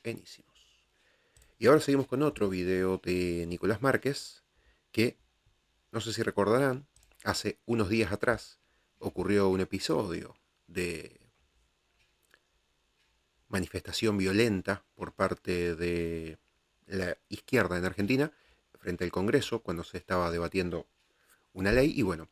Genísimos. Y ahora seguimos con otro video de Nicolás Márquez, que no sé si recordarán, hace unos días atrás ocurrió un episodio de manifestación violenta por parte de la izquierda en Argentina frente al Congreso cuando se estaba debatiendo una ley. Y bueno,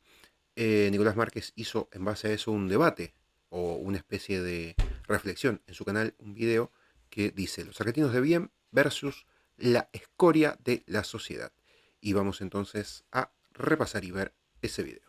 Nicolás Márquez hizo en base a eso un debate o una especie de reflexión en su canal, un video que dice los argentinos de bien versus la escoria de la sociedad. Y vamos entonces a repasar y ver ese video.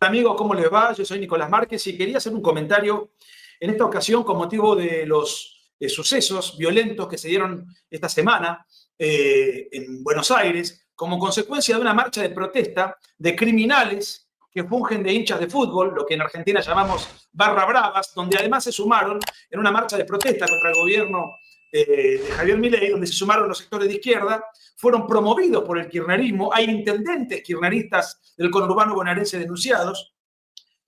Amigos, ¿cómo les va? Yo soy Nicolás Márquez y quería hacer un comentario en esta ocasión con motivo de los sucesos violentos que se dieron esta semana en Buenos Aires como consecuencia de una marcha de protesta de criminales que fungen de hinchas de fútbol, lo que en Argentina llamamos barra bravas, donde además se sumaron en una marcha de protesta contra el gobierno de Javier Milei, donde se sumaron los sectores de izquierda, fueron promovidos por el kirchnerismo, hay intendentes kirchneristas del conurbano bonaerense denunciados,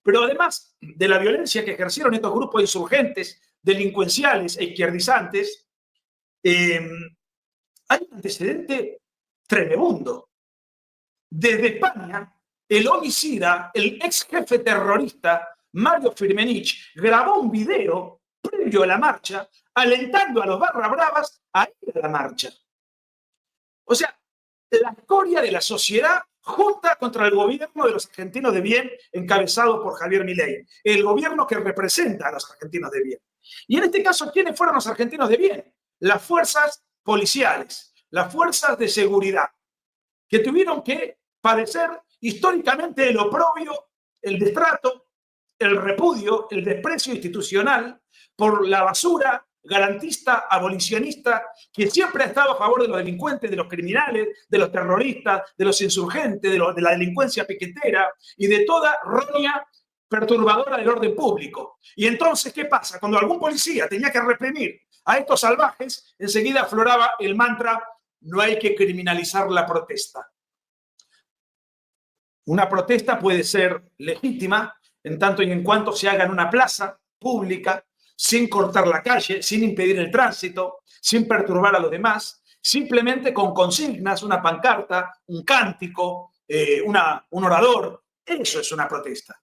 pero además de la violencia que ejercieron estos grupos insurgentes, delincuenciales e izquierdizantes, hay un antecedente tremebundo. Desde España, el homicida, el ex jefe terrorista Mario Firmenich, grabó un video previo a la marcha, alentando a los barra bravas a ir a la marcha. O sea, la escoria de la sociedad junta contra el gobierno de los argentinos de bien, encabezado por Javier Milei, el gobierno que representa a los argentinos de bien. Y en este caso, ¿quiénes fueron los argentinos de bien? Las fuerzas policiales, las fuerzas de seguridad, que tuvieron que padecer históricamente el oprobio, el destrato, el repudio, el desprecio institucional por la basura garantista, abolicionista, que siempre ha estado a favor de los delincuentes, de los criminales, de los terroristas, de los insurgentes, de la delincuencia piquetera y de toda roña perturbadora del orden público. Y entonces, ¿qué pasa? Cuando algún policía tenía que reprimir a estos salvajes, enseguida afloraba el mantra: no hay que criminalizar la protesta. Una protesta puede ser legítima en tanto y en cuanto se haga en una plaza pública, sin cortar la calle, sin impedir el tránsito, sin perturbar a los demás, simplemente con consignas, una pancarta, un cántico, un orador. Eso es una protesta.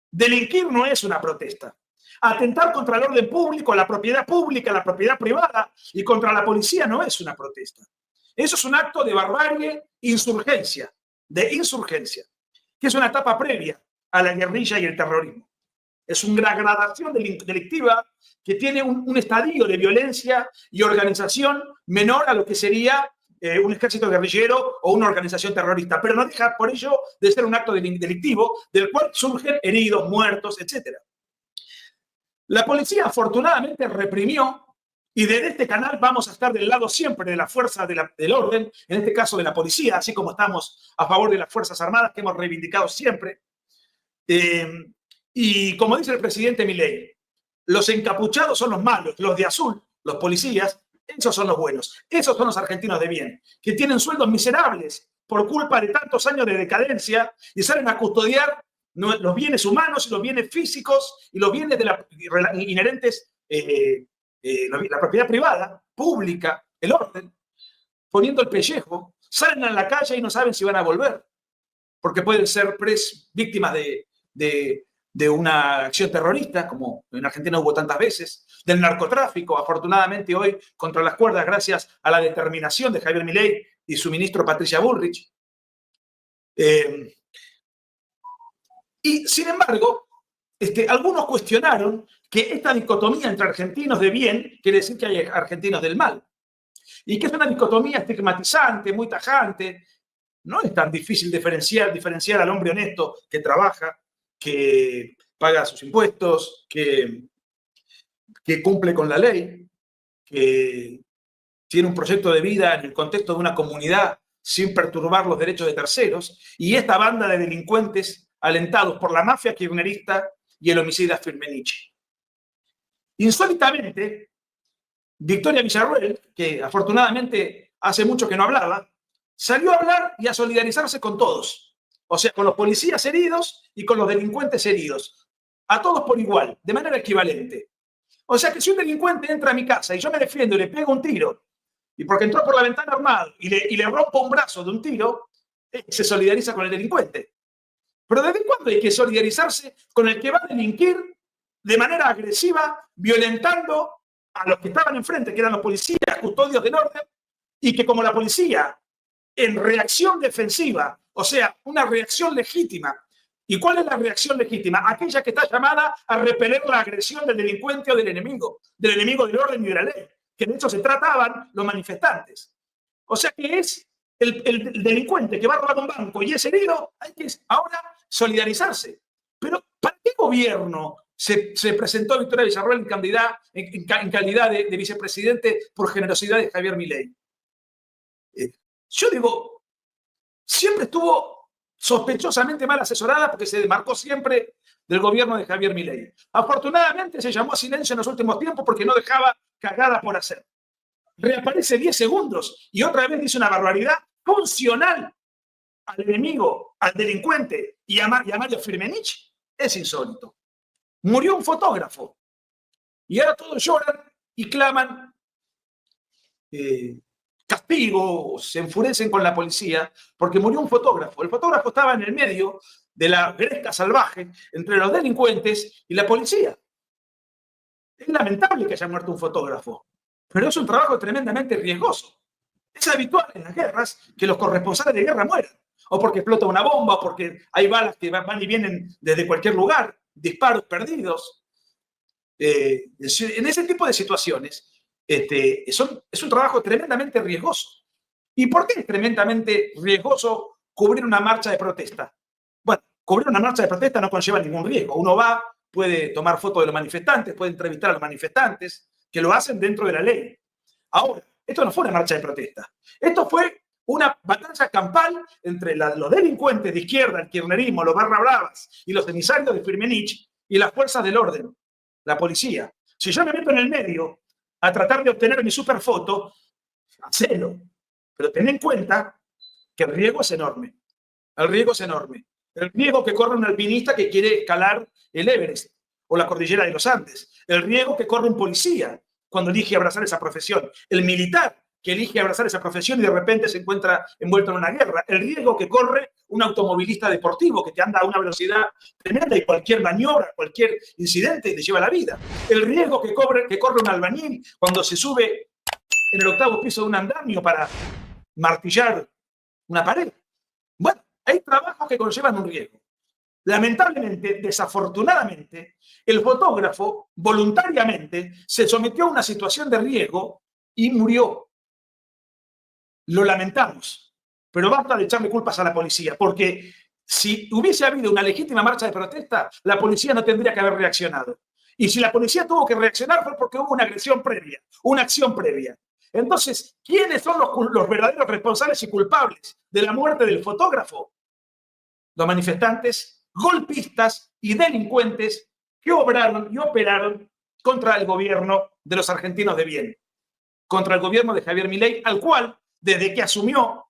Delinquir no es una protesta. Atentar contra el orden público, la propiedad pública, la propiedad privada y contra la policía no es una protesta. Eso es un acto de barbarie, insurgencia, que es una etapa previa a la guerrilla y el terrorismo. Es una gradación delictiva que tiene un estadio de violencia y organización menor a lo que sería un ejército guerrillero o una organización terrorista, pero no deja por ello de ser un acto delictivo del cual surgen heridos, muertos, etc. La policía afortunadamente reprimió, y desde este canal vamos a estar del lado siempre de la fuerza del orden, en este caso de la policía, así como estamos a favor de las Fuerzas Armadas, que hemos reivindicado siempre. Y como dice el presidente Milei, los encapuchados son los malos, los de azul, los policías, esos son los buenos. Esos son los argentinos de bien, que tienen sueldos miserables por culpa de tantos años de decadencia y salen a custodiar los bienes humanos y los bienes físicos y los bienes inherentes, la propiedad privada, pública, el orden, poniendo el pellejo, salen a la calle y no saben si van a volver, porque pueden ser víctimas de una acción terrorista, como en Argentina hubo tantas veces, del narcotráfico, afortunadamente hoy contra las cuerdas gracias a la determinación de Javier Milei y su ministro Patricia Bullrich. Y sin embargo, algunos cuestionaron que esta dicotomía entre argentinos de bien quiere decir que hay argentinos del mal, y que es una dicotomía estigmatizante, muy tajante. No es tan difícil diferenciar al hombre honesto que trabaja, que paga sus impuestos, que cumple con la ley, que tiene un proyecto de vida en el contexto de una comunidad sin perturbar los derechos de terceros, y esta banda de delincuentes alentados por la mafia kirchnerista y el homicida Firmenich. Insólitamente, Victoria Villarruel, que afortunadamente hace mucho que no hablaba, salió a hablar y a solidarizarse con todos. O sea, con los policías heridos y con los delincuentes heridos. A todos por igual, de manera equivalente. O sea que si un delincuente entra a mi casa y yo me defiendo y le pego un tiro, y porque entró por la ventana armado y le rompo un brazo de un tiro, se solidariza con el delincuente. Pero ¿desde cuándo hay que solidarizarse con el que va a delinquir de manera agresiva, violentando a los que estaban enfrente, que eran los policías, custodios del orden, y que como la policía, en reacción defensiva, o sea, una reacción legítima? ¿Y cuál es la reacción legítima? Aquella que está llamada a repeler la agresión del delincuente o del enemigo del orden y de la ley, que de hecho se trataban los manifestantes. O sea que es el delincuente que va a robar un banco y es herido, hay que ahora solidarizarse. Pero ¿para qué gobierno se presentó Victoria Villarroel en calidad de vicepresidente por generosidad de Javier Milei? Yo digo, siempre estuvo sospechosamente mal asesorada porque se demarcó siempre del gobierno de Javier Milei. Afortunadamente se llamó a silencio en los últimos tiempos porque no dejaba cagada por hacer. Reaparece 10 segundos y otra vez dice una barbaridad funcional al enemigo, al delincuente y a Mario Firmenich. Es insólito. Murió un fotógrafo y ahora todos lloran y claman castigo, se enfurecen con la policía porque murió un fotógrafo. El fotógrafo estaba en el medio de la gresca salvaje entre los delincuentes y la policía. Es lamentable que haya muerto un fotógrafo, pero es un trabajo tremendamente riesgoso. Es habitual en las guerras que los corresponsales de guerra mueran, o porque explota una bomba, o porque hay balas que van y vienen desde cualquier lugar, disparos perdidos. En ese tipo de situaciones es un trabajo tremendamente riesgoso. ¿Y por qué es tremendamente riesgoso cubrir una marcha de protesta? Bueno, cubrir una marcha de protesta no conlleva ningún riesgo. Uno va, puede tomar fotos de los manifestantes, puede entrevistar a los manifestantes, que lo hacen dentro de la ley. Ahora, esto no fue una marcha de protesta. Esto fue una batalla campal entre los delincuentes de izquierda, el kirchnerismo, los barra bravas y los emisarios de Firmenich y las fuerzas del orden, la policía. Si yo me meto en el medio a tratar de obtener mi superfoto, hacelo. Pero ten en cuenta que el riesgo es enorme. El riesgo es enorme. El riesgo que corre un alpinista que quiere escalar el Everest o la cordillera de los Andes. El riesgo que corre un policía cuando elige abrazar esa profesión. El militar que elige abrazar esa profesión y de repente se encuentra envuelto en una guerra. El riesgo que corre un automovilista deportivo que te anda a una velocidad tremenda y cualquier maniobra, cualquier incidente te lleva la vida. El riesgo que corre un albañil cuando se sube en el 8º piso de un andamio para martillar una pared. Bueno, hay trabajos que conllevan un riesgo. Lamentablemente, desafortunadamente, el fotógrafo voluntariamente se sometió a una situación de riesgo y murió. Lo lamentamos, pero basta de echarle culpas a la policía, porque si hubiese habido una legítima marcha de protesta, la policía no tendría que haber reaccionado. Y si la policía tuvo que reaccionar fue porque hubo una agresión previa, una acción previa. Entonces, ¿quiénes son los verdaderos responsables y culpables de la muerte del fotógrafo? Los manifestantes, golpistas y delincuentes que obraron y operaron contra el gobierno de los argentinos de bien, contra el gobierno de Javier Milei, al cual, desde que asumió,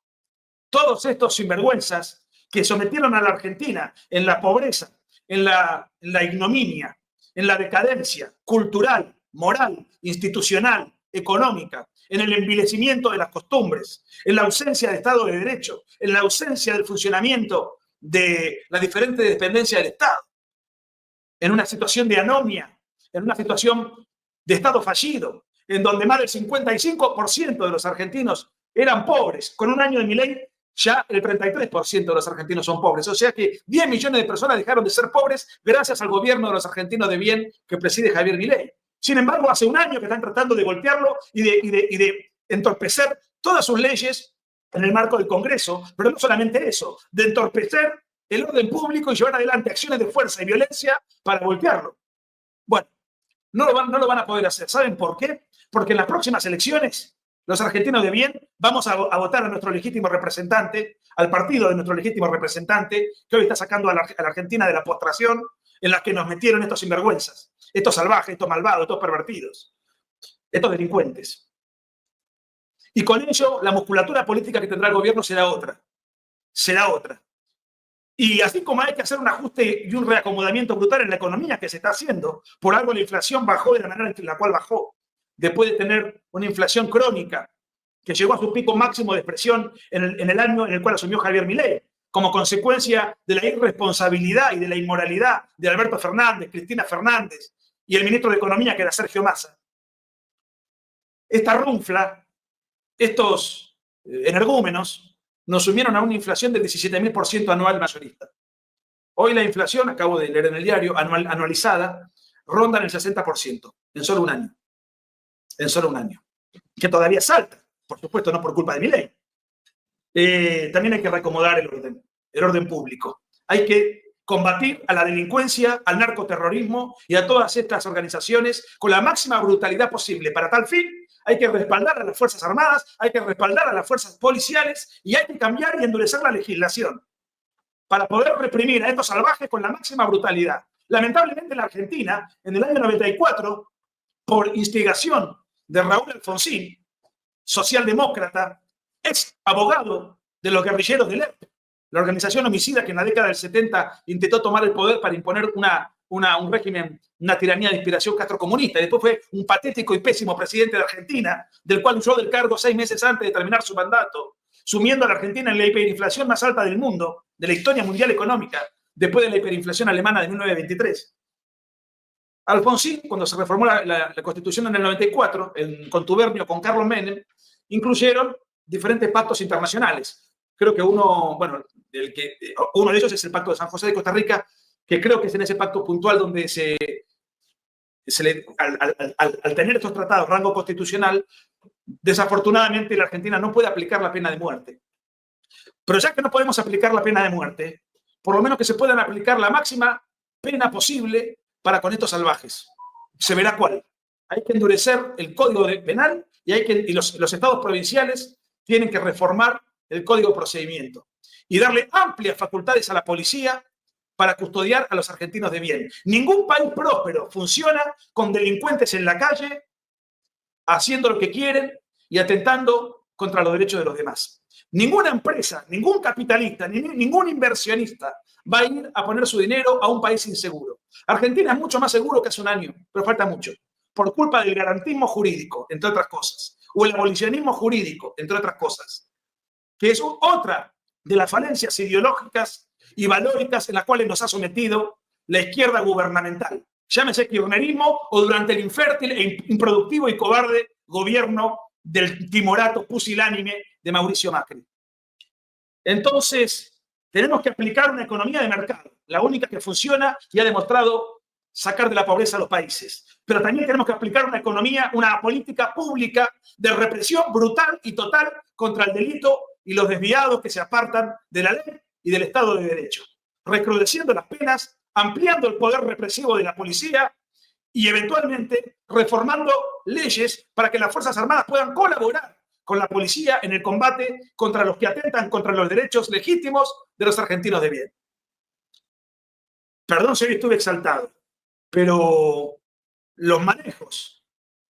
todos estos sinvergüenzas que sometieron a la Argentina en la pobreza, en la ignominia, en la decadencia cultural, moral, institucional, económica, en el envilecimiento de las costumbres, en la ausencia de Estado de Derecho, en la ausencia del funcionamiento de la diferente dependencia del Estado, en una situación de anomia, en una situación de Estado fallido, en donde más del 55% de los argentinos eran pobres. Con un año de Milei, ya el 33% de los argentinos son pobres. O sea que 10 millones de personas dejaron de ser pobres gracias al gobierno de los argentinos de bien que preside Javier Milei. Sin embargo, hace un año que están tratando de golpearlo y de entorpecer todas sus leyes en el marco del Congreso, pero no solamente eso, de entorpecer el orden público y llevar adelante acciones de fuerza y violencia para golpearlo. Bueno, no lo van a poder hacer. ¿Saben por qué? Porque en las próximas elecciones, los argentinos de bien vamos a votar a nuestro legítimo representante, al partido de nuestro legítimo representante, que hoy está sacando a la Argentina de la postración en la que nos metieron estos sinvergüenzas, estos salvajes, estos malvados, estos pervertidos, estos delincuentes. Y con ello, la musculatura política que tendrá el gobierno será otra. Será otra. Y así como hay que hacer un ajuste y un reacomodamiento brutal en la economía que se está haciendo, por algo la inflación bajó de la manera en la cual bajó, después de tener una inflación crónica que llegó a su pico máximo de expresión en el año en el cual asumió Javier Milei, como consecuencia de la irresponsabilidad y de la inmoralidad de Alberto Fernández, Cristina Fernández y el ministro de Economía, que era Sergio Massa. Esta runfla, estos energúmenos, nos sumieron a una inflación del 17.000% anual mayorista. Hoy la inflación, acabo de leer en el diario, anualizada, ronda en el 60% en solo un año. En solo un año. Que todavía es alta, por supuesto, no por culpa de Milei. También hay que reacomodar el orden público. Hay que combatir a la delincuencia, al narcoterrorismo y a todas estas organizaciones con la máxima brutalidad posible. Para tal fin, hay que respaldar a las Fuerzas Armadas, hay que respaldar a las fuerzas policiales y hay que cambiar y endurecer la legislación para poder reprimir a estos salvajes con la máxima brutalidad. Lamentablemente en la Argentina, en el año 94, por instigación de Raúl Alfonsín, socialdemócrata, ex abogado de los guerrilleros del ERP, la organización homicida que en la década del 70 intentó tomar el poder para imponer un régimen, una tiranía de inspiración castrocomunista, y después fue un patético y pésimo presidente de Argentina, del cual huyó del cargo 6 meses antes de terminar su mandato, sumiendo a la Argentina en la hiperinflación más alta del mundo, de la historia mundial económica, después de la hiperinflación alemana de 1923. Alfonsín, cuando se reformó la Constitución en el 94, en contubernio con Carlos Menem, incluyeron diferentes pactos internacionales. Creo que uno de ellos es el Pacto de San José de Costa Rica, que creo que es en ese pacto puntual donde al tener estos tratados rango constitucional, desafortunadamente la Argentina no puede aplicar la pena de muerte. Pero ya que no podemos aplicar la pena de muerte, por lo menos que se puedan aplicar la máxima pena posible para con estos salvajes. Se verá cuál. Hay que endurecer el código penal y los estados provinciales tienen que reformar el código de procedimiento y darle amplias facultades a la policía para custodiar a los argentinos de bien. Ningún país próspero funciona con delincuentes en la calle, haciendo lo que quieren y atentando contra los derechos de los demás. Ninguna empresa, ningún capitalista, ningún inversionista va a ir a poner su dinero a un país inseguro. Argentina es mucho más seguro que hace un año, pero falta mucho, por culpa del garantismo jurídico, entre otras cosas, o el abolicionismo jurídico, entre otras cosas, que es otra de las falencias ideológicas y valóricas en las cuales nos ha sometido la izquierda gubernamental. Llámese kirchnerismo o durante el infértil e improductivo y cobarde gobierno del timorato pusilánime de Mauricio Macri. Entonces, tenemos que aplicar una economía de mercado, la única que funciona y ha demostrado sacar de la pobreza a los países. Pero también tenemos que aplicar una política pública de represión brutal y total contra el delito y los desviados que se apartan de la ley y del Estado de Derecho, recrudeciendo las penas, ampliando el poder represivo de la policía y eventualmente reformando leyes para que las Fuerzas Armadas puedan colaborar con la policía en el combate contra los que atentan contra los derechos legítimos de los argentinos de bien. Perdón si hoy estuve exaltado, pero los manejos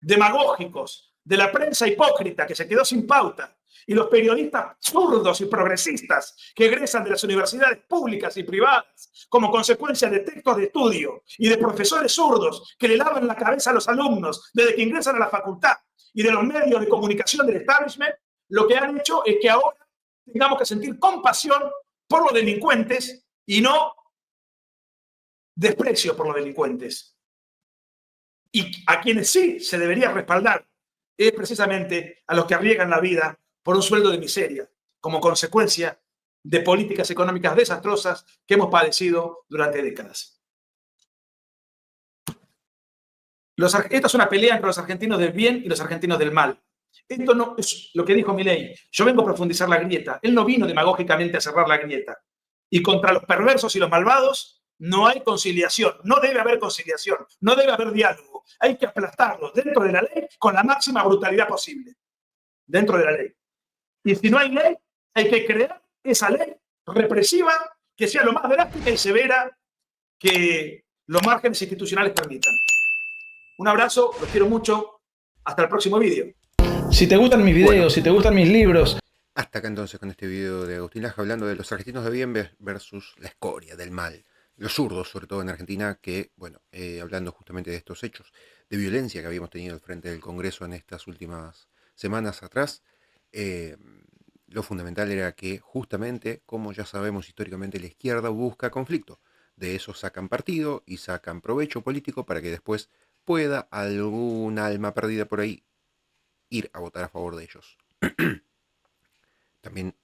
demagógicos de la prensa hipócrita que se quedó sin pauta y los periodistas zurdos y progresistas que egresan de las universidades públicas y privadas como consecuencia de textos de estudio y de profesores zurdos que le lavan la cabeza a los alumnos desde que ingresan a la facultad y de los medios de comunicación del establishment, lo que han hecho es que ahora tengamos que sentir compasión por los delincuentes y no desprecio por los delincuentes. Y a quienes sí se debería respaldar es precisamente a los que arriesgan la vida por un sueldo de miseria, como consecuencia de políticas económicas desastrosas que hemos padecido durante décadas. Esto es una pelea entre los argentinos del bien y los argentinos del mal. Esto no es lo que dijo Milei. Yo vengo a profundizar la grieta. Él no vino demagógicamente a cerrar la grieta. Y contra los perversos y los malvados no hay conciliación. No debe haber conciliación. No debe haber diálogo. Hay que aplastarlos dentro de la ley con la máxima brutalidad posible. Dentro de la ley. Y si no hay ley, hay que crear esa ley represiva que sea lo más drástica y severa que los márgenes institucionales permitan. Un abrazo, los quiero mucho. Hasta el próximo vídeo. Si te gustan mis videos, si te gustan mis libros, Hasta acá entonces con este video de Agustín Laja hablando de los argentinos de bien versus la escoria del mal. Los zurdos, sobre todo en Argentina, que, bueno, hablando justamente de estos hechos de violencia que habíamos tenido al frente del Congreso en estas últimas semanas atrás, eh, lo fundamental era que justamente, como ya sabemos históricamente, la izquierda busca conflicto. De eso sacan partido y sacan provecho político para que después pueda algún alma perdida por ahí ir a votar a favor de ellos. También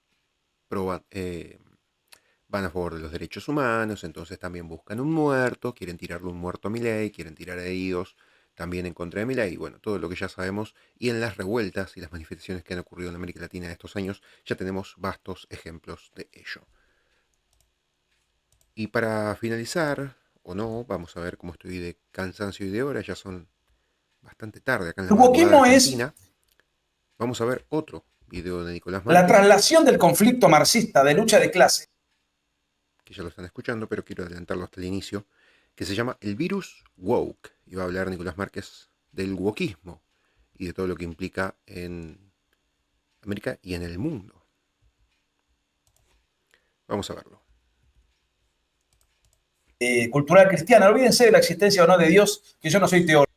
proban, van a favor de los derechos humanos, entonces también buscan un muerto, quieren tirarle un muerto a Milei, quieren tirar a ellos también en contra de Milei, bueno, todo lo que ya sabemos, y en las revueltas y las manifestaciones que han ocurrido en América Latina en estos años, ya tenemos vastos ejemplos de ello. Y para finalizar, o no, vamos a ver cómo estoy de cansancio y de hora, ya son bastante tarde acá en la El madrugada wokismo es argentina. Vamos a ver otro video de Nicolás la Márquez, traslación del conflicto marxista de lucha de clases. que ya lo están escuchando, pero quiero adelantarlo hasta el inicio, que se llama El virus woke. Y va a hablar Nicolás Márquez del wokismo y de todo lo que implica en América y en el mundo. Vamos a verlo. Cultural cristiana. Olvídense de la existencia o no de Dios, que yo no soy teórico.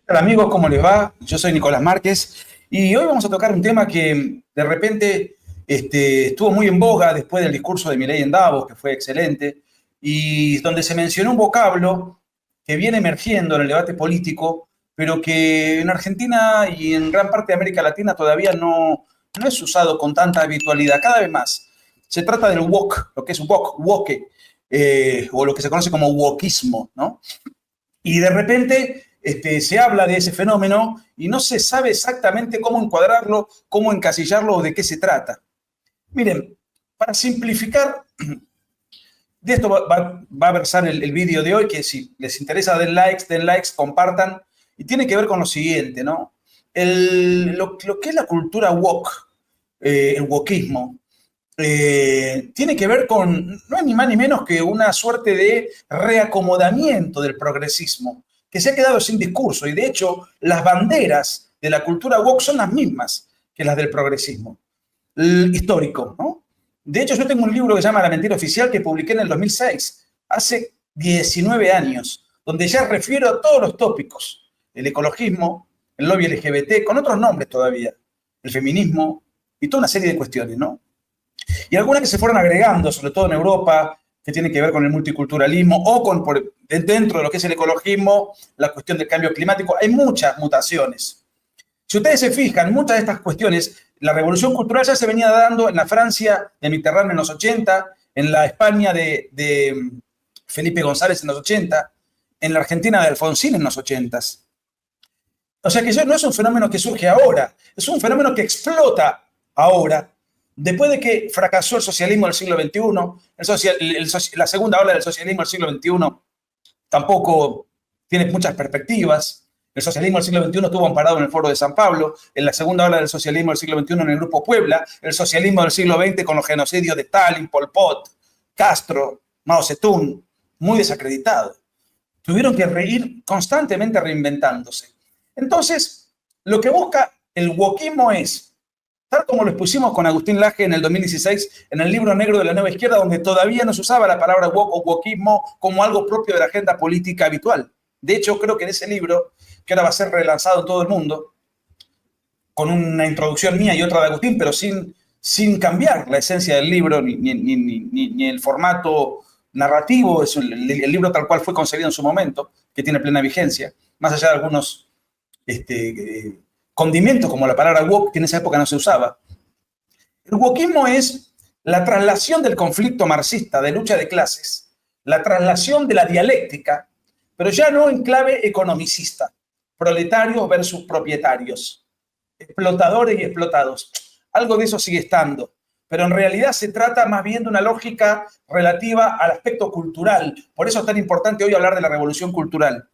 Hola amigos, ¿cómo les va? Yo soy Nicolás Márquez y hoy vamos a tocar un tema que de repente estuvo muy en boga después del discurso de Milei en Davos, que fue excelente, y donde se mencionó un vocablo que viene emergiendo en el debate político, pero que en Argentina y en gran parte de América Latina todavía no es usado con tanta habitualidad, cada vez más. Se trata del woke, lo que es woke, o lo que se conoce como wokismo, ¿no? Y de repente se habla de ese fenómeno y no se sabe exactamente cómo encuadrarlo, cómo encasillarlo o de qué se trata. Miren, para simplificar, de esto va a versar el vídeo de hoy, que si les interesa den likes, compartan, y tiene que ver con lo siguiente, ¿no? Lo que es la cultura woke, el wokismo, tiene que ver con, no es ni más ni menos que una suerte de reacomodamiento del progresismo, que se ha quedado sin discurso, y de hecho las banderas de la cultura woke son las mismas que las del progresismo histórico, ¿no? De hecho, yo tengo un libro que se llama La mentira oficial que publiqué en el 2006, hace 19 años, donde ya refiero a todos los tópicos, el ecologismo, el lobby LGBT, con otros nombres todavía, el feminismo y toda una serie de cuestiones, ¿no? Y algunas que se fueron agregando, sobre todo en Europa, que tienen que ver con el multiculturalismo o con, dentro de lo que es el ecologismo, la cuestión del cambio climático. Hay muchas mutaciones. Si ustedes se fijan, muchas de estas cuestiones, la revolución cultural ya se venía dando en la Francia de Mitterrand en los 80, en la España de Felipe González en los 80, en la Argentina de Alfonsín en los 80. O sea que ya no es un fenómeno que surge ahora, es un fenómeno que explota ahora, después de que fracasó el socialismo del siglo XXI, la segunda ola del socialismo del siglo XXI tampoco tiene muchas perspectivas. El socialismo del siglo XXI estuvo amparado en el Foro de San Pablo, en la segunda ola del socialismo del siglo XXI en el Grupo Puebla, el socialismo del siglo XX con los genocidios de Stalin, Pol Pot, Castro, Mao Zedong, muy desacreditado. Tuvieron que ir constantemente reinventándose. Entonces, lo que busca el wokismo es, tal como lo expusimos con Agustín Laje en el 2016, en el libro negro de la nueva izquierda, donde todavía no se usaba la palabra woke o wokismo como algo propio de la agenda política habitual. De hecho, creo que en ese libro, que ahora va a ser relanzado en todo el mundo, con una introducción mía y otra de Agustín, pero sin cambiar la esencia del libro ni el formato narrativo, es el libro tal cual fue concebido en su momento, que tiene plena vigencia, más allá de algunos condimentos como la palabra woke, que en esa época no se usaba. El wokismo es la traslación del conflicto marxista de lucha de clases, la traslación de la dialéctica, pero ya no en clave economicista, proletarios versus propietarios, explotadores y explotados. Algo de eso sigue estando, pero en realidad se trata más bien de una lógica relativa al aspecto cultural. Por eso es tan importante hoy hablar de la revolución cultural,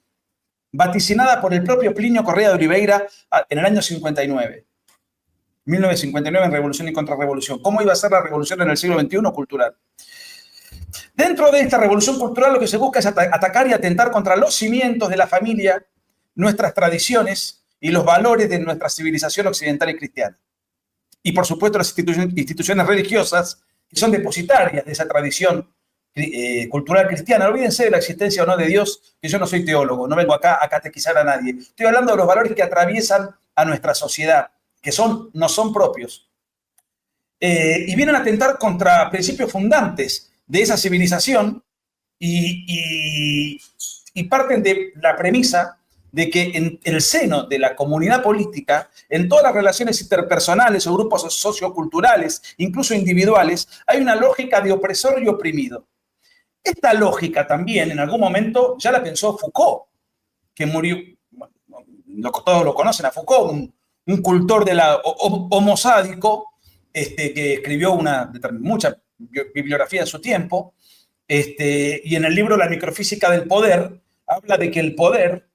vaticinada por el propio Plinio Correa de Oliveira en el año 59. 1959 en Revolución y Contrarrevolución. ¿Cómo iba a ser la revolución en el siglo XXI cultural? Dentro de esta revolución cultural lo que se busca es atacar y atentar contra los cimientos de la familia, nuestras tradiciones y los valores de nuestra civilización occidental y cristiana. y por supuesto las instituciones religiosas que son depositarias de esa tradición cultural cristiana. Olvídense de la existencia o no de Dios, que yo no soy teólogo, no vengo acá a catequizar a nadie. Estoy hablando de los valores que atraviesan a nuestra sociedad, que no son propios. Y vienen a atentar contra principios fundantes de esa civilización y parten de la premisa de que en el seno de la comunidad política, en todas las relaciones interpersonales o grupos socioculturales, incluso individuales, hay una lógica de opresor y oprimido. Esta lógica también en algún momento ya la pensó Foucault, que murió, todos lo conocen a Foucault, un cultor de la homo sádico, que escribió mucha bibliografía en su tiempo, y en el libro La microfísica del poder habla de que el poder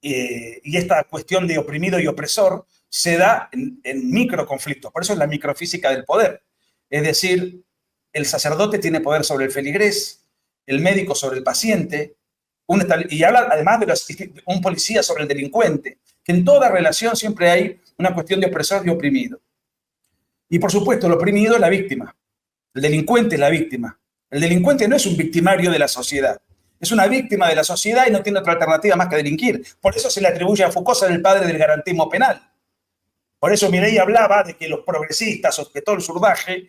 y esta cuestión de oprimido y opresor se da en microconflictos. Por eso es la microfísica del poder. Es decir, el sacerdote tiene poder sobre el feligrés, el médico sobre el paciente, y habla además de un policía sobre el delincuente, que en toda relación siempre hay una cuestión de opresor y oprimido. Y por supuesto, el oprimido es la víctima. El delincuente es la víctima. El delincuente no es un victimario de la sociedad. Es una víctima de la sociedad y no tiene otra alternativa más que delinquir. Por eso se le atribuye a Foucault ser el padre del garantismo penal. Por eso Milei hablaba de que los progresistas, o que todo el surdaje,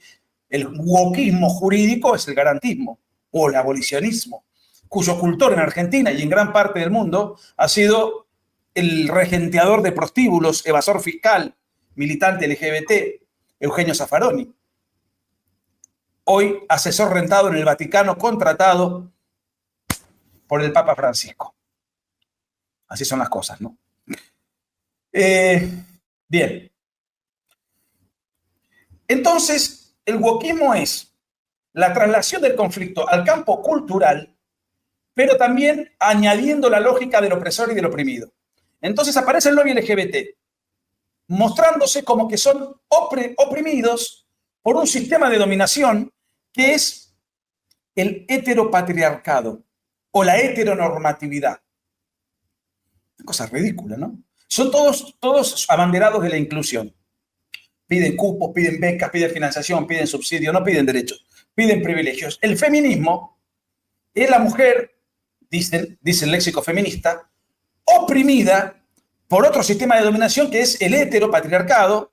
el wokismo jurídico es el garantismo o el abolicionismo, cuyo cultor en Argentina y en gran parte del mundo ha sido el regenteador de prostíbulos, evasor fiscal, militante LGBT, Eugenio Zaffaroni. Hoy asesor rentado en el Vaticano, contratado por el Papa Francisco. Así son las cosas, ¿no? Bien. Entonces, el wokismo es la traslación del conflicto al campo cultural, pero también añadiendo la lógica del opresor y del oprimido. Entonces aparece el lobby LGBT, mostrándose como que son oprimidos por un sistema de dominación que es el heteropatriarcado o la heteronormatividad. Una cosa ridícula, ¿no? Son todos abanderados de la inclusión. Piden cupos, piden becas, piden financiación, piden subsidios, no piden derechos, piden privilegios. El feminismo es la mujer, dice el léxico feminista, oprimida por otro sistema de dominación que es el heteropatriarcado,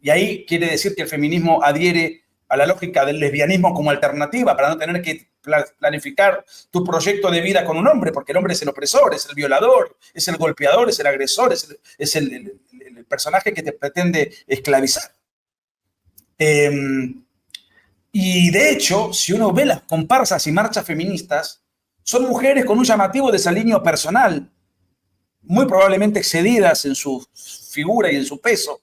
y ahí quiere decir que el feminismo adhiere a la lógica del lesbianismo como alternativa para no tener que planificar tu proyecto de vida con un hombre, porque el hombre es el opresor, es el violador, es el golpeador, es el agresor, es el personaje que te pretende esclavizar. Y de hecho, si uno ve las comparsas y marchas feministas, son mujeres con un llamativo desaliño personal, muy probablemente excedidas en su figura y en su peso.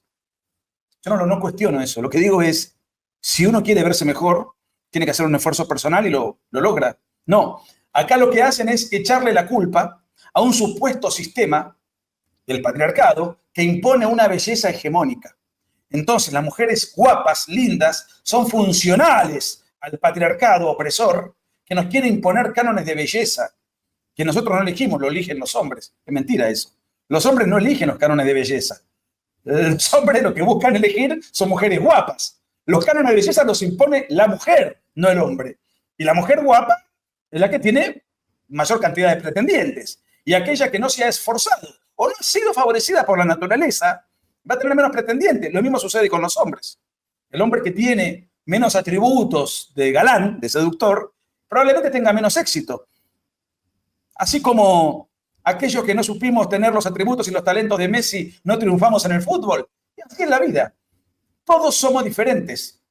Yo no cuestiono eso. Lo que digo es, si uno quiere verse mejor, tiene que hacer un esfuerzo personal y lo logra. No, acá lo que hacen es echarle la culpa a un supuesto sistema del patriarcado que impone una belleza hegemónica. Entonces, las mujeres guapas, lindas, son funcionales al patriarcado opresor que nos quiere imponer cánones de belleza que nosotros no elegimos, lo eligen los hombres. Es mentira eso. Los hombres no eligen los cánones de belleza. Los hombres lo que buscan elegir son mujeres guapas. Los cánones de belleza los impone la mujer, no el hombre. Y la mujer guapa es la que tiene mayor cantidad de pretendientes. Y aquella que no se ha esforzado o no ha sido favorecida por la naturaleza va a tener menos pretendientes. Lo mismo sucede con los hombres. El hombre que tiene menos atributos de galán, de seductor, probablemente tenga menos éxito. Así como aquellos que no supimos tener los atributos y los talentos de Messi no triunfamos en el fútbol. Y así es la vida. Todos somos diferentes.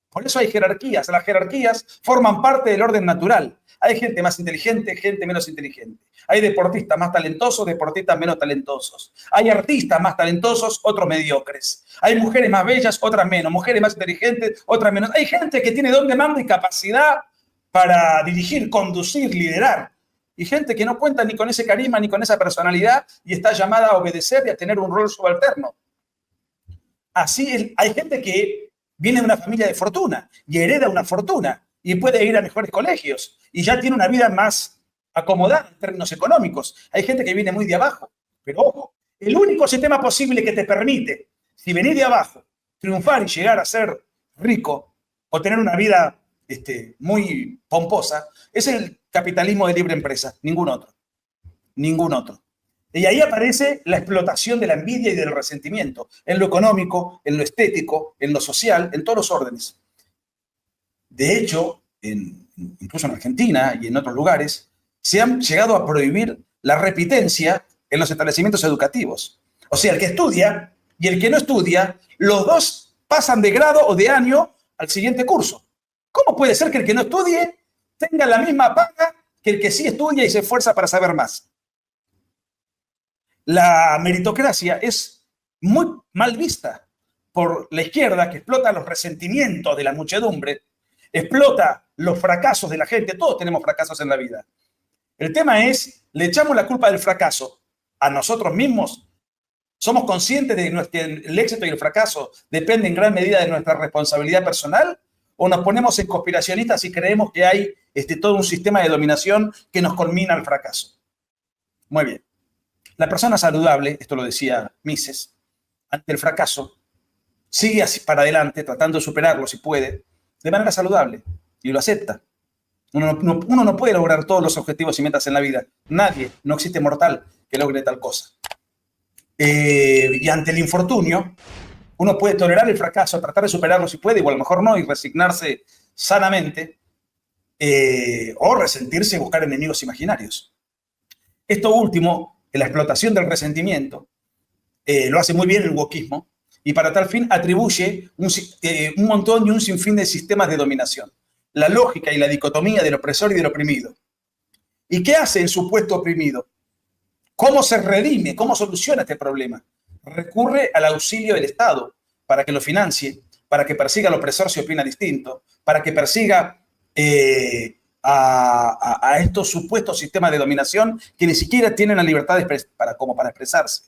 Por eso hay jerarquías. Las jerarquías forman parte del orden natural. Hay gente más inteligente, gente menos inteligente. Hay deportistas más talentosos, deportistas menos talentosos. Hay artistas más talentosos, otros mediocres. Hay mujeres más bellas, otras menos. Mujeres más inteligentes, otras menos. Hay gente que tiene don de mando y capacidad para dirigir, conducir, liderar. Y gente que no cuenta ni con ese carisma ni con esa personalidad y está llamada a obedecer y a tener un rol subalterno. Así es, hay gente que viene de una familia de fortuna y hereda una fortuna y puede ir a mejores colegios y ya tiene una vida más acomodada en términos económicos. Hay gente que viene muy de abajo, pero ojo, el único sistema posible que te permite, si venís de abajo triunfar y llegar a ser rico o tener una vida muy pomposa, es el capitalismo de libre empresa, ningún otro. Ningún otro. Y ahí aparece la explotación de la envidia y del resentimiento, en lo económico, en lo estético, en lo social, en todos los órdenes. De hecho, incluso en Argentina y en otros lugares, se han llegado a prohibir la repitencia en los establecimientos educativos. O sea, el que estudia y el que no estudia, los dos pasan de grado o de año al siguiente curso. ¿Cómo puede ser que el que no estudie tenga la misma paga que el que sí estudia y se esfuerza para saber más? La meritocracia es muy mal vista por la izquierda, que explota los resentimientos de la muchedumbre, explota los fracasos de la gente. Todos tenemos fracasos en la vida. El tema es, ¿le echamos la culpa del fracaso a nosotros mismos? ¿Somos conscientes de que el éxito y el fracaso dependen en gran medida de nuestra responsabilidad personal? ¿O nos ponemos en conspiracionistas y creemos que hay todo un sistema de dominación que nos culmina al fracaso? Muy bien. La persona saludable, esto lo decía Mises, ante el fracaso, sigue así para adelante, tratando de superarlo si puede, de manera saludable, y lo acepta. Uno no puede lograr todos los objetivos y metas en la vida. Nadie, no existe mortal que logre tal cosa. Y ante el infortunio, uno puede tolerar el fracaso, tratar de superarlo si puede, o a lo mejor no, y resignarse sanamente, o resentirse y buscar enemigos imaginarios. Esto último, la explotación del resentimiento, lo hace muy bien el wokismo, y para tal fin atribuye un montón y un sinfín de sistemas de dominación. La lógica y la dicotomía del opresor y del oprimido. ¿Y qué hace el supuesto oprimido? ¿Cómo se redime? ¿Cómo soluciona este problema? Recurre al auxilio del Estado para que lo financie, para que persiga al opresor si opina distinto, para que persiga a estos supuestos sistemas de dominación que ni siquiera tienen la libertad para expresarse.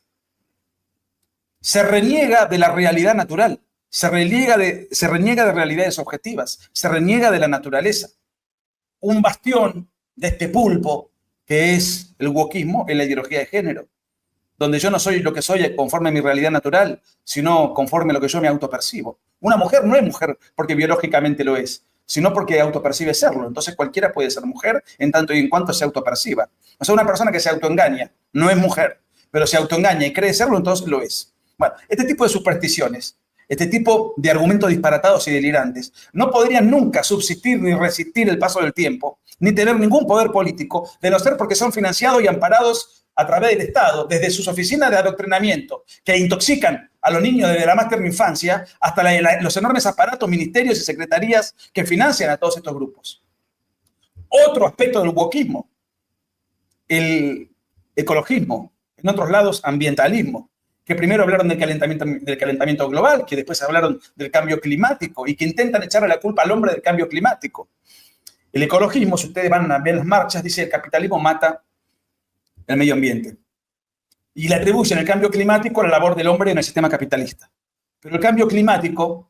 Se reniega de la realidad natural, se reniega de realidades objetivas, se reniega de la naturaleza. Un bastión de este pulpo que es el wokismo es la ideología de género, donde yo no soy lo que soy conforme a mi realidad natural, sino conforme a lo que yo me autopercibo. Una mujer no es mujer porque biológicamente lo es, sino porque autopercibe serlo. Entonces cualquiera puede ser mujer en tanto y en cuanto se autoperciba. O sea, una persona que se autoengaña no es mujer, pero se autoengaña y cree serlo, entonces lo es. Bueno, este tipo de supersticiones, este tipo de argumentos disparatados y delirantes, no podrían nunca subsistir ni resistir el paso del tiempo, ni tener ningún poder político, de no ser porque son financiados y amparados a través del Estado, desde sus oficinas de adoctrinamiento, que intoxican a los niños desde la más tierna infancia, hasta los enormes aparatos, ministerios y secretarías que financian a todos estos grupos. Otro aspecto del wokismo, el ecologismo, en otros lados ambientalismo, que primero hablaron del calentamiento global, que después hablaron del cambio climático y que intentan echarle la culpa al hombre del cambio climático. El ecologismo, si ustedes van a ver las marchas, dice el capitalismo mata el medio ambiente. Y le atribuyen el cambio climático a la labor del hombre en el sistema capitalista. Pero el cambio climático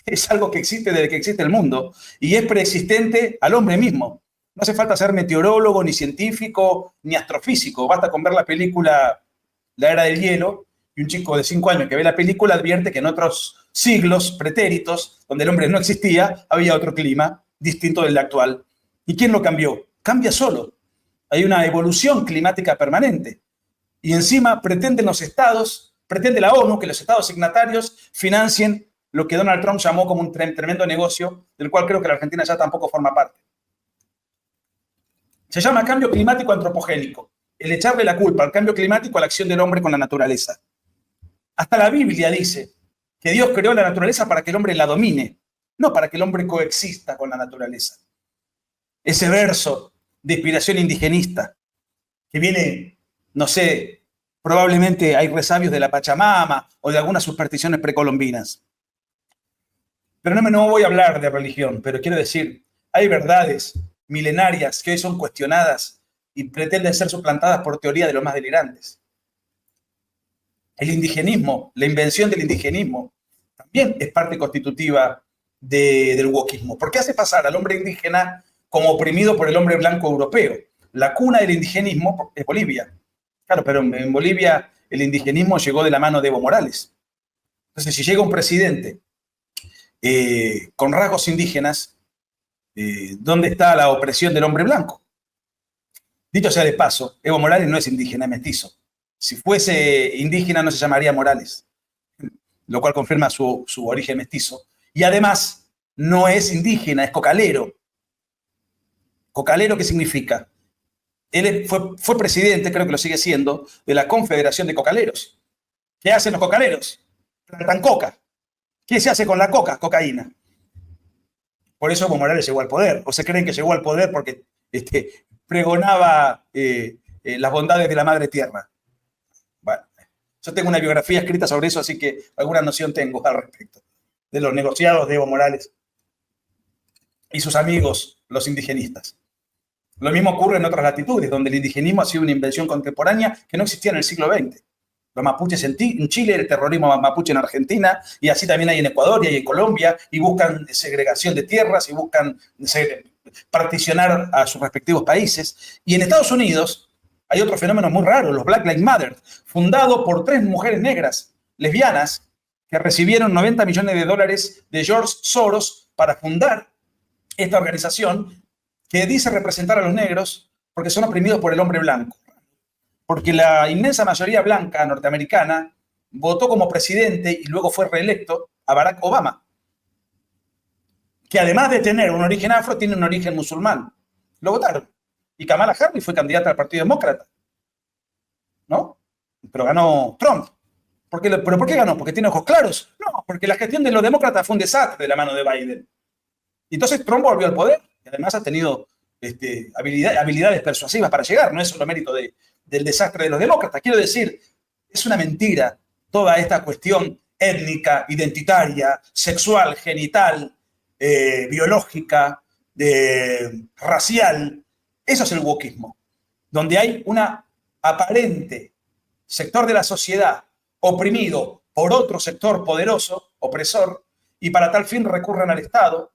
es algo que existe desde que existe el mundo y es preexistente al hombre mismo. No hace falta ser meteorólogo, ni científico, ni astrofísico. Basta con ver la película La Era del Hielo y un chico de 5 años que ve la película advierte que en otros siglos pretéritos, donde el hombre no existía, había otro clima distinto del actual. ¿Y quién lo cambió? Cambia solo. Hay una evolución climática permanente. Y encima pretende la ONU que los estados signatarios financien lo que Donald Trump llamó como un tremendo negocio, del cual creo que la Argentina ya tampoco forma parte. Se llama cambio climático antropogénico, el echarle la culpa al cambio climático a la acción del hombre con la naturaleza. Hasta la Biblia dice que Dios creó la naturaleza para que el hombre la domine, no para que el hombre coexista con la naturaleza. Ese verso de inspiración indigenista que viene, no sé, probablemente hay resabios de la Pachamama o de algunas supersticiones precolombinas. Pero no voy a hablar de religión, pero quiero decir, hay verdades milenarias que hoy son cuestionadas y pretenden ser suplantadas por teoría de los más delirantes. El indigenismo, la invención del indigenismo, también es parte constitutiva del wokismo. ¿Por qué hace pasar al hombre indígena como oprimido por el hombre blanco europeo? La cuna del indigenismo es Bolivia. Claro, pero en Bolivia el indigenismo llegó de la mano de Evo Morales. Entonces, si llega un presidente con rasgos indígenas, ¿dónde está la opresión del hombre blanco? Dicho sea de paso, Evo Morales no es indígena, es mestizo. Si fuese indígena no se llamaría Morales, lo cual confirma su origen mestizo. Y además, no es indígena, es cocalero. ¿Cocalero qué significa? Él fue presidente, creo que lo sigue siendo, de la Confederación de Cocaleros. ¿Qué hacen los cocaleros? Plantan coca. ¿Qué se hace con la coca? Cocaína. Por eso Evo Morales llegó al poder. ¿O se creen que llegó al poder porque pregonaba las bondades de la madre tierra? Bueno, yo tengo una biografía escrita sobre eso, así que alguna noción tengo al respecto de los negociados de Evo Morales y sus amigos, los indigenistas. Lo mismo ocurre en otras latitudes, donde el indigenismo ha sido una invención contemporánea que no existía en el siglo XX. Los mapuches en Chile, el terrorismo mapuche en Argentina, y así también hay en Ecuador y hay en Colombia, y buscan segregación de tierras y buscan particionar a sus respectivos países. Y en Estados Unidos hay otro fenómeno muy raro, los Black Lives Matter, fundado por 3 mujeres negras, lesbianas, que recibieron $90 millones de George Soros para fundar esta organización que dice representar a los negros porque son oprimidos por el hombre blanco. Porque la inmensa mayoría blanca norteamericana votó como presidente y luego fue reelecto a Barack Obama, que además de tener un origen afro, tiene un origen musulmán. Lo votaron. Y Kamala Harris fue candidata al Partido Demócrata, ¿no? Pero ganó Trump. ¿Pero por qué ganó? ¿Porque tiene ojos claros? No, porque la gestión de los demócratas fue un desastre de la mano de Biden. Y entonces Trump volvió al poder y además ha tenido habilidades persuasivas para llegar. No es solo mérito del desastre de los demócratas. Quiero decir, es una mentira toda esta cuestión étnica, identitaria, sexual, genital, biológica, racial. Eso es el wokismo, donde hay una aparente sector de la sociedad oprimido por otro sector poderoso, opresor, y para tal fin recurren al Estado,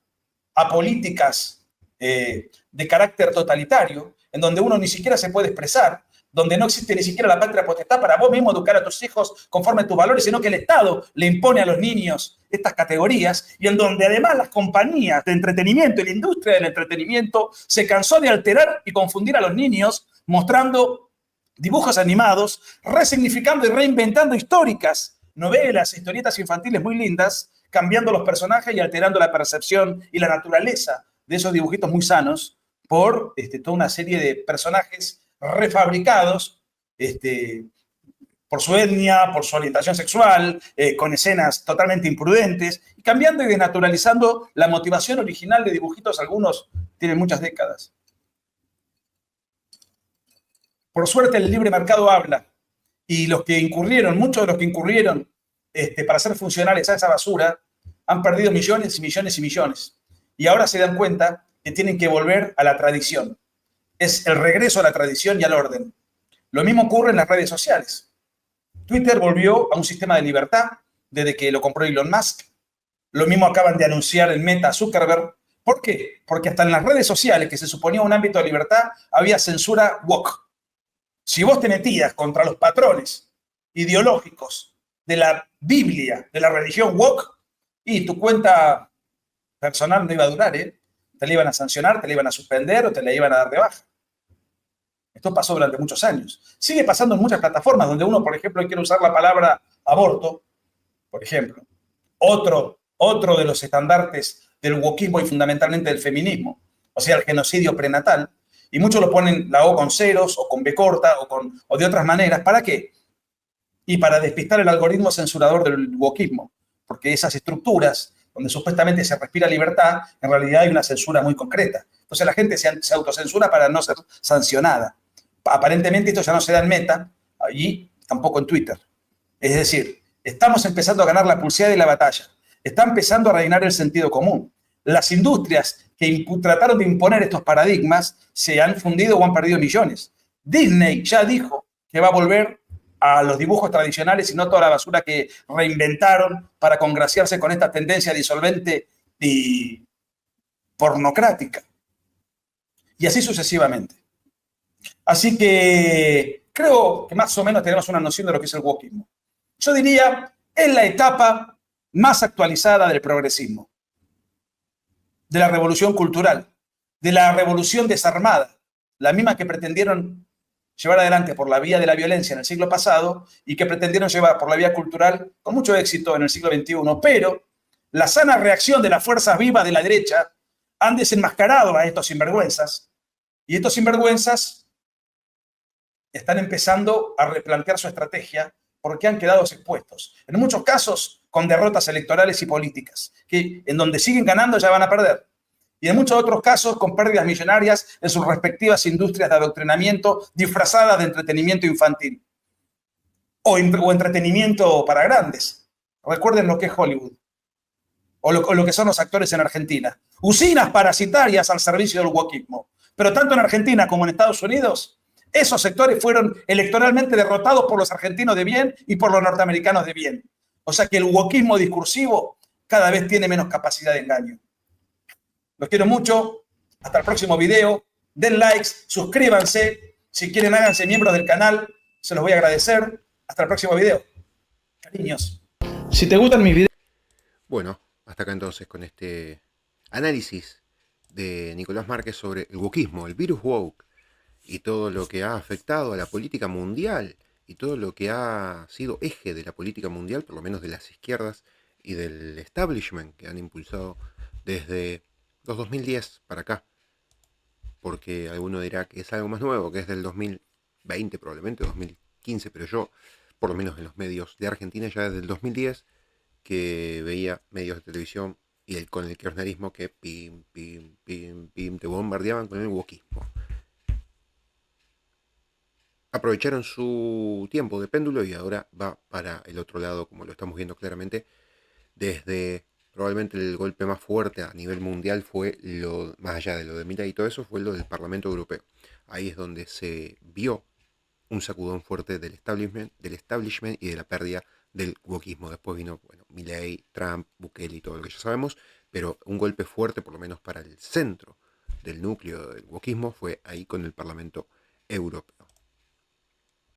a políticas de carácter totalitario, en donde uno ni siquiera se puede expresar, donde no existe ni siquiera la patria potestad para vos mismo educar a tus hijos conforme a tus valores, sino que el Estado le impone a los niños estas categorías, y en donde además las compañías de entretenimiento y la industria del entretenimiento se cansó de alterar y confundir a los niños, mostrando dibujos animados, resignificando y reinventando históricas, novelas, historietas infantiles muy lindas, cambiando los personajes y alterando la percepción y la naturaleza de esos dibujitos muy sanos por toda una serie de personajes refabricados por su etnia, por su orientación sexual, con escenas totalmente imprudentes, y cambiando y desnaturalizando la motivación original de dibujitos. Algunos tienen muchas décadas. Por suerte el libre mercado habla, y los que incurrieron, muchos de los que incurrieron para ser funcionales a esa basura, han perdido millones y millones y millones. Y ahora se dan cuenta que tienen que volver a la tradición. Es el regreso a la tradición y al orden. Lo mismo ocurre en las redes sociales. Twitter volvió a un sistema de libertad desde que lo compró Elon Musk. Lo mismo acaban de anunciar en Meta Zuckerberg. ¿Por qué? Porque hasta en las redes sociales, que se suponía un ámbito de libertad, había censura woke. Si vos te metías contra los patrones ideológicos de la Biblia, de la religión woke, y tu cuenta personal no iba a durar, ¿eh? Te la iban a sancionar, te la iban a suspender o te la iban a dar de baja. Esto pasó durante muchos años. Sigue pasando en muchas plataformas donde uno, por ejemplo, quiere usar la palabra aborto, por ejemplo. Otro de los estandartes del wokismo y fundamentalmente del feminismo, o sea, el genocidio prenatal, y muchos lo ponen la O con ceros o con B corta o de otras maneras. ¿Para qué? Y para despistar el algoritmo censurador del wokismo, porque esas estructuras donde supuestamente se respira libertad, en realidad hay una censura muy concreta. Entonces la gente se autocensura para no ser sancionada. Aparentemente esto ya no se da en Meta y tampoco en Twitter. Es decir, estamos empezando a ganar la pulseada y la batalla. Está empezando a reinar el sentido común. Las industrias que trataron de imponer estos paradigmas se han fundido o han perdido millones. Disney ya dijo que va a volver a los dibujos tradicionales y no toda la basura que reinventaron para congraciarse con esta tendencia disolvente y pornocrática. Y así sucesivamente. Así que creo que más o menos tenemos una noción de lo que es el wokismo. Yo diría Es la etapa más actualizada del progresismo, de la revolución cultural, de la revolución desarmada, la misma que pretendieron llevar adelante por la vía de la violencia en el siglo pasado y que pretendieron llevar por la vía cultural con mucho éxito en el siglo XXI. Pero la sana reacción de las fuerzas vivas de la derecha han desenmascarado a estos sinvergüenzas, y estos sinvergüenzas están empezando a replantear su estrategia porque han quedado expuestos. En muchos casos con derrotas electorales y políticas, que en donde siguen ganando ya van a perder. Y en muchos otros casos con pérdidas millonarias en sus respectivas industrias de adoctrinamiento disfrazadas de entretenimiento infantil o entretenimiento para grandes. Recuerden lo que es Hollywood o lo que son los actores en Argentina. Usinas parasitarias al servicio del wokismo. Pero tanto en Argentina como en Estados Unidos, esos sectores fueron electoralmente derrotados por los argentinos de bien y por los norteamericanos de bien. O sea que el wokismo discursivo cada vez tiene menos capacidad de engaño. Los quiero mucho. Hasta el próximo video. Den likes, suscríbanse. Si quieren, háganse miembros del canal. Se los voy a agradecer. Hasta el próximo video. Cariños. Si te gustan mis videos... Bueno, hasta acá entonces con este análisis de Nicolás Márquez sobre el wokismo, el virus woke, y todo lo que ha afectado a la política mundial, y todo lo que ha sido eje de la política mundial, por lo menos de las izquierdas y del establishment que han impulsado desde los 2010 para acá. Porque alguno dirá que es algo más nuevo, que es del 2020 probablemente, 2015, pero yo, por lo menos en los medios de Argentina, ya desde el 2010, que veía medios de televisión y con el kirchnerismo que pim, pim, pim, pim, te bombardeaban con el wokismo. Aprovecharon su tiempo de péndulo y ahora va para el otro lado, como lo estamos viendo claramente. Desde probablemente el golpe más fuerte a nivel mundial fue, más allá de lo de Milei y todo eso, fue lo del Parlamento Europeo. Ahí es donde se vio un sacudón fuerte del establishment y de la pérdida del wokismo. Después vino, bueno, Milei, Trump, Bukele y todo lo que ya sabemos, pero un golpe fuerte, por lo menos para el centro del núcleo del wokismo, fue ahí con el Parlamento Europeo.